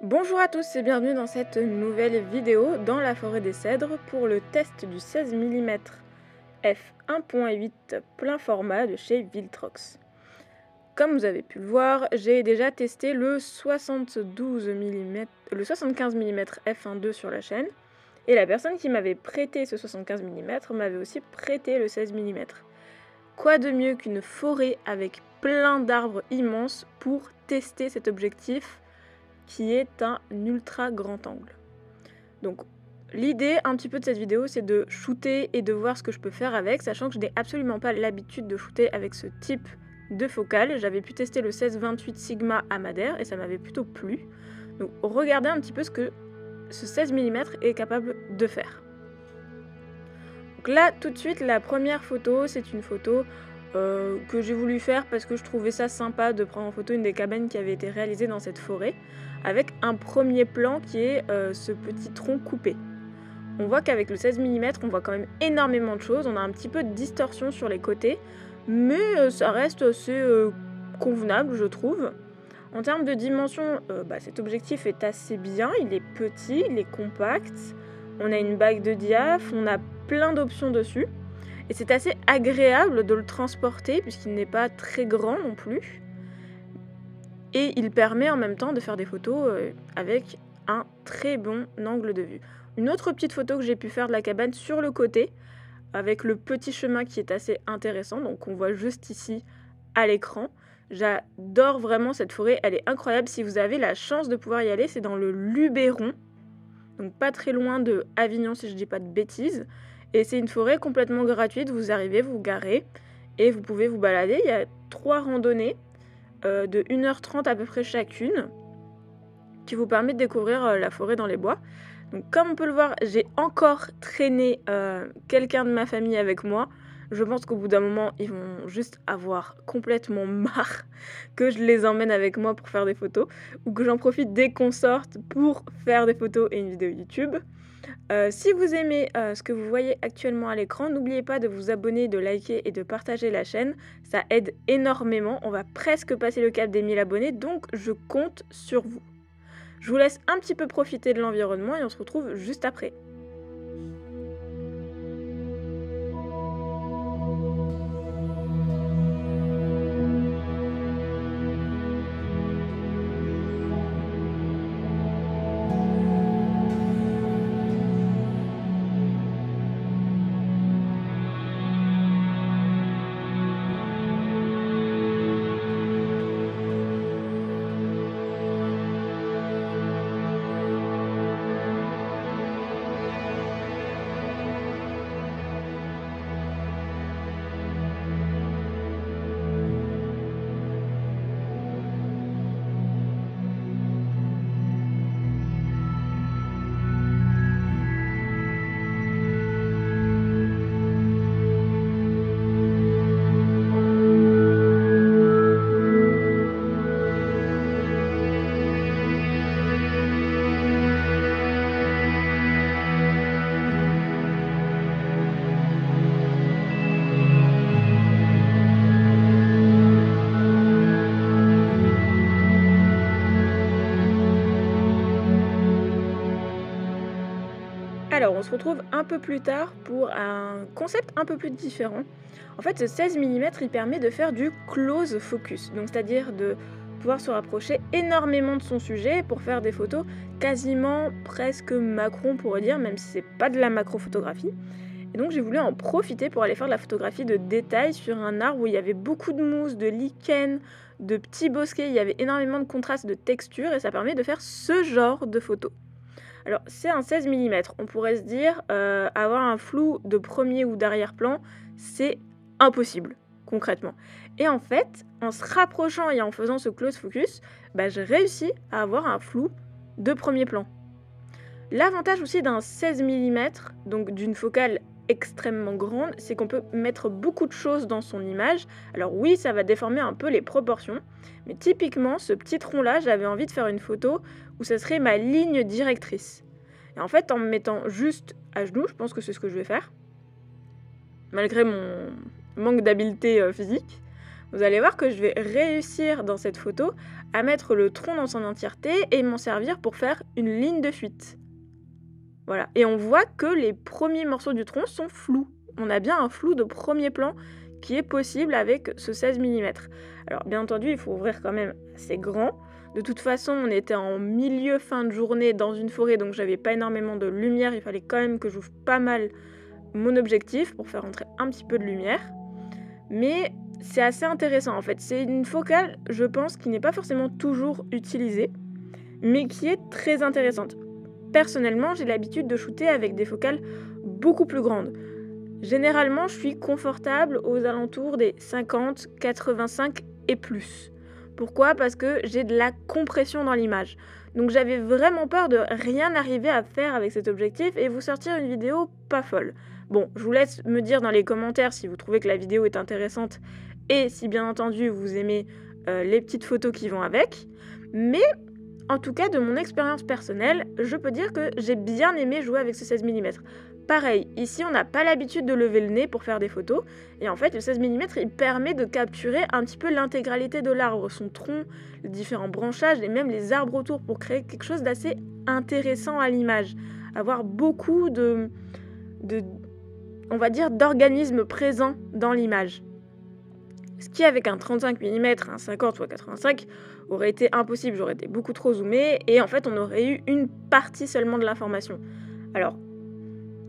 Bonjour à tous et bienvenue dans cette nouvelle vidéo dans la forêt des cèdres pour le test du 16 mm f1.8 plein format de chez Viltrox. Comme vous avez pu le voir, j'ai déjà testé le 75 mm f1.2 sur la chaîne et la personne qui m'avait prêté ce 75 mm m'avait aussi prêté le 16 mm. Quoi de mieux qu'une forêt avec plein d'arbres immenses pour tester cet objectif qui est un ultra grand angle. Donc l'idée un petit peu de cette vidéo, c'est de shooter et de voir ce que je peux faire avec, sachant que je n'ai absolument pas l'habitude de shooter avec ce type de focale. J'avais pu tester le 16-28 Sigma à Madère et ça m'avait plutôt plu. Donc regardez un petit peu ce que ce 16 mm est capable de faire. Donc là, tout de suite, la première photo, c'est une photo que j'ai voulu faire parce que je trouvais ça sympa de prendre en photo une des cabanes qui avait été réalisée dans cette forêt, avec un premier plan qui est ce petit tronc coupé. On voit qu'avec le 16 mm, on voit quand même énormément de choses, on a un petit peu de distorsion sur les côtés, mais ça reste assez convenable, je trouve. En termes de dimension, cet objectif est assez bien, il est petit, il est compact, on a une bague de diaph, on a plein d'options dessus. Et c'est assez agréable de le transporter puisqu'il n'est pas très grand non plus. Et il permet en même temps de faire des photos avec un très bon angle de vue. Une autre petite photo que j'ai pu faire de la cabane sur le côté, avec le petit chemin qui est assez intéressant, donc on voit juste ici à l'écran. J'adore vraiment cette forêt, elle est incroyable. Si vous avez la chance de pouvoir y aller, c'est dans le Luberon, donc pas très loin de Avignon si je dis pas de bêtises. Et c'est une forêt complètement gratuite, vous arrivez, vous garez et vous pouvez vous balader. Il y a 3 randonnées de 1h30 à peu près chacune qui vous permettent de découvrir la forêt dans les bois. Donc comme on peut le voir, j'ai encore traîné quelqu'un de ma famille avec moi. Je pense qu'au bout d'un moment, ils vont juste avoir complètement marre que je les emmène avec moi pour faire des photos ou que j'en profite dès qu'on sorte pour faire des photos et une vidéo YouTube. Si vous aimez ce que vous voyez actuellement à l'écran, n'oubliez pas de vous abonner, de liker et de partager la chaîne. Ça aide énormément. On va presque passer le cap des 1000 abonnés, donc je compte sur vous. Je vous laisse un petit peu profiter de l'environnement et on se retrouve juste après. Alors, on se retrouve un peu plus tard pour un concept un peu plus différent. En fait, ce 16 mm, il permet de faire du close focus, donc c'est-à-dire de pouvoir se rapprocher énormément de son sujet pour faire des photos quasiment presque macro, on pourrait dire, même si c'est pas de la macrophotographie. Et donc j'ai voulu en profiter pour aller faire de la photographie de détail sur un arbre où il y avait beaucoup de mousse, de lichen, de petits bosquets, il y avait énormément de contrastes de texture et ça permet de faire ce genre de photos. Alors, c'est un 16 mm. On pourrait se dire, avoir un flou de premier ou d'arrière-plan, c'est impossible, concrètement. Et en fait, en se rapprochant et en faisant ce close focus, j'ai réussi à avoir un flou de premier plan. L'avantage aussi d'un 16 mm, donc d'une focale extrêmement grande, c'est qu'on peut mettre beaucoup de choses dans son image. Alors oui, ça va déformer un peu les proportions, mais typiquement, ce petit tronc-là, j'avais envie de faire une photo où ça serait ma ligne directrice. Et en fait, en me mettant juste à genoux, je pense que c'est ce que je vais faire, malgré mon manque d'habileté physique, Vous allez voir que je vais réussir dans cette photo à mettre le tronc dans son entièreté et m'en servir pour faire une ligne de fuite. Voilà, et on voit que les premiers morceaux du tronc sont flous. On a bien un flou de premier plan qui est possible avec ce 16 mm. Alors bien entendu, il faut ouvrir quand même assez grand. De toute façon, on était en milieu fin de journée dans une forêt, donc j'avais pas énormément de lumière. Il fallait quand même que j'ouvre pas mal mon objectif pour faire entrer un petit peu de lumière. Mais c'est assez intéressant en fait. C'est une focale, je pense, qui n'est pas forcément toujours utilisée, mais qui est très intéressante. Personnellement, j'ai l'habitude de shooter avec des focales beaucoup plus grandes. Généralement, je suis confortable aux alentours des 50, 85 et plus. Pourquoi ? Parce que j'ai de la compression dans l'image. Donc j'avais vraiment peur de rien arriver à faire avec cet objectif et vous sortir une vidéo pas folle. Bon, je vous laisse me dire dans les commentaires si vous trouvez que la vidéo est intéressante et si bien entendu vous aimez les petites photos qui vont avec. Mais en tout cas, de mon expérience personnelle, je peux dire que j'ai bien aimé jouer avec ce 16 mm. Pareil, ici on n'a pas l'habitude de lever le nez pour faire des photos, et en fait le 16 mm il permet de capturer un petit peu l'intégralité de l'arbre, son tronc, les différents branchages et même les arbres autour pour créer quelque chose d'assez intéressant à l'image. Avoir beaucoup on va dire, d'organismes présents dans l'image. Ce qui avec un 35 mm, un 50 ou un 85 aurait été impossible, j'aurais été beaucoup trop zoomé et en fait on aurait eu une partie seulement de l'information. Alors,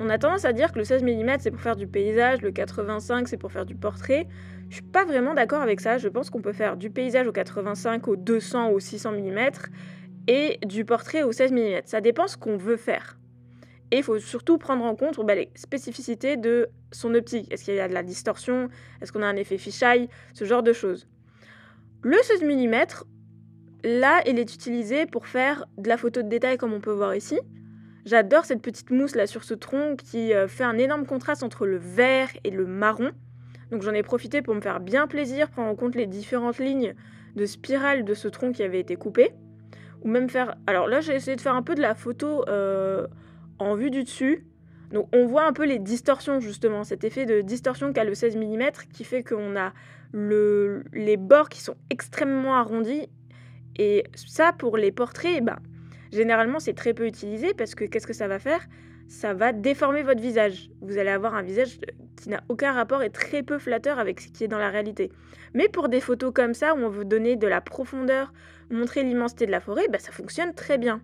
on a tendance à dire que le 16 mm c'est pour faire du paysage, le 85 c'est pour faire du portrait. Je suis pas vraiment d'accord avec ça, je pense qu'on peut faire du paysage au 85, au 200 ou au 600 mm et du portrait au 16 mm. Ça dépend ce qu'on veut faire. Et il faut surtout prendre en compte les spécificités de son optique. Est-ce qu'il y a de la distorsion ? Est-ce qu'on a un effet fisheye ? Ce genre de choses. Le 16 mm, là, il est utilisé pour faire de la photo de détail comme on peut voir ici. J'adore cette petite mousse là sur ce tronc qui fait un énorme contraste entre le vert et le marron. Donc j'en ai profité pour me faire bien plaisir, prendre en compte les différentes lignes de spirale de ce tronc qui avait été coupé. Ou même faire... Alors là, j'ai essayé de faire un peu de la photo en vue du dessus. Donc on voit un peu les distorsions justement, cet effet de distorsion qu'a le 16 mm qui fait qu'on a les bords qui sont extrêmement arrondis. Et ça, pour les portraits, généralement c'est très peu utilisé parce que qu'est-ce que ça va faire ? Ça va déformer votre visage. Vous allez avoir un visage qui n'a aucun rapport et très peu flatteur avec ce qui est dans la réalité. Mais pour des photos comme ça, où on veut donner de la profondeur, montrer l'immensité de la forêt, ça fonctionne très bien.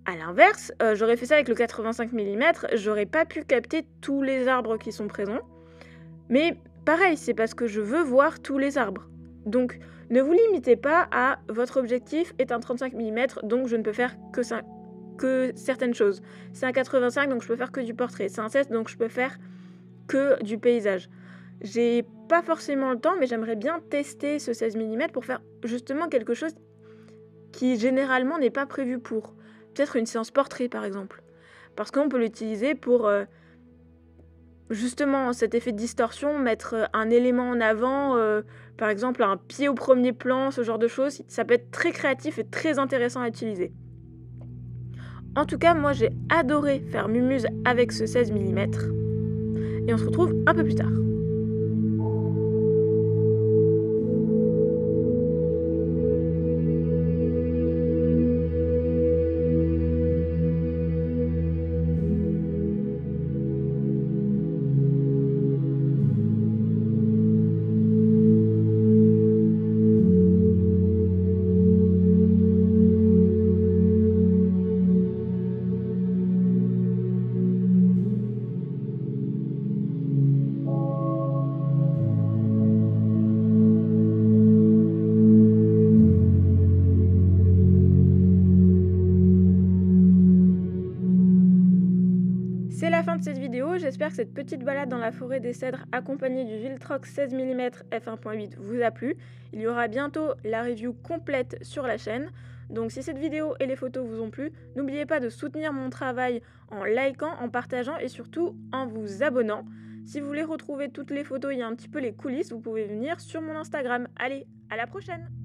A l'inverse, j'aurais fait ça avec le 85 mm, j'aurais pas pu capter tous les arbres qui sont présents. Mais pareil, c'est parce que je veux voir tous les arbres. Donc, ne vous limitez pas à votre objectif est un 35 mm, donc je ne peux faire que certaines choses. C'est un 85, donc je peux faire que du portrait. C'est un 16, donc je peux faire que du paysage. J'ai pas forcément le temps, mais j'aimerais bien tester ce 16 mm pour faire justement quelque chose qui généralement n'est pas prévu pour. Peut-être une séance portrait par exemple. Parce qu'on peut l'utiliser pour justement cet effet de distorsion, mettre un élément en avant, par exemple un pied au premier plan, ce genre de choses. Ça peut être très créatif et très intéressant à utiliser. En tout cas, moi j'ai adoré faire Mumuse avec ce 16 mm. Et on se retrouve un peu plus tard. C'est la fin de cette vidéo, j'espère que cette petite balade dans la forêt des cèdres accompagnée du Viltrox 16 mm f1.8 vous a plu. Il y aura bientôt la review complète sur la chaîne. Donc si cette vidéo et les photos vous ont plu, n'oubliez pas de soutenir mon travail en likant, en partageant et surtout en vous abonnant. Si vous voulez retrouver toutes les photos, il y a un petit peu les coulisses, vous pouvez venir sur mon Instagram. Allez, à la prochaine!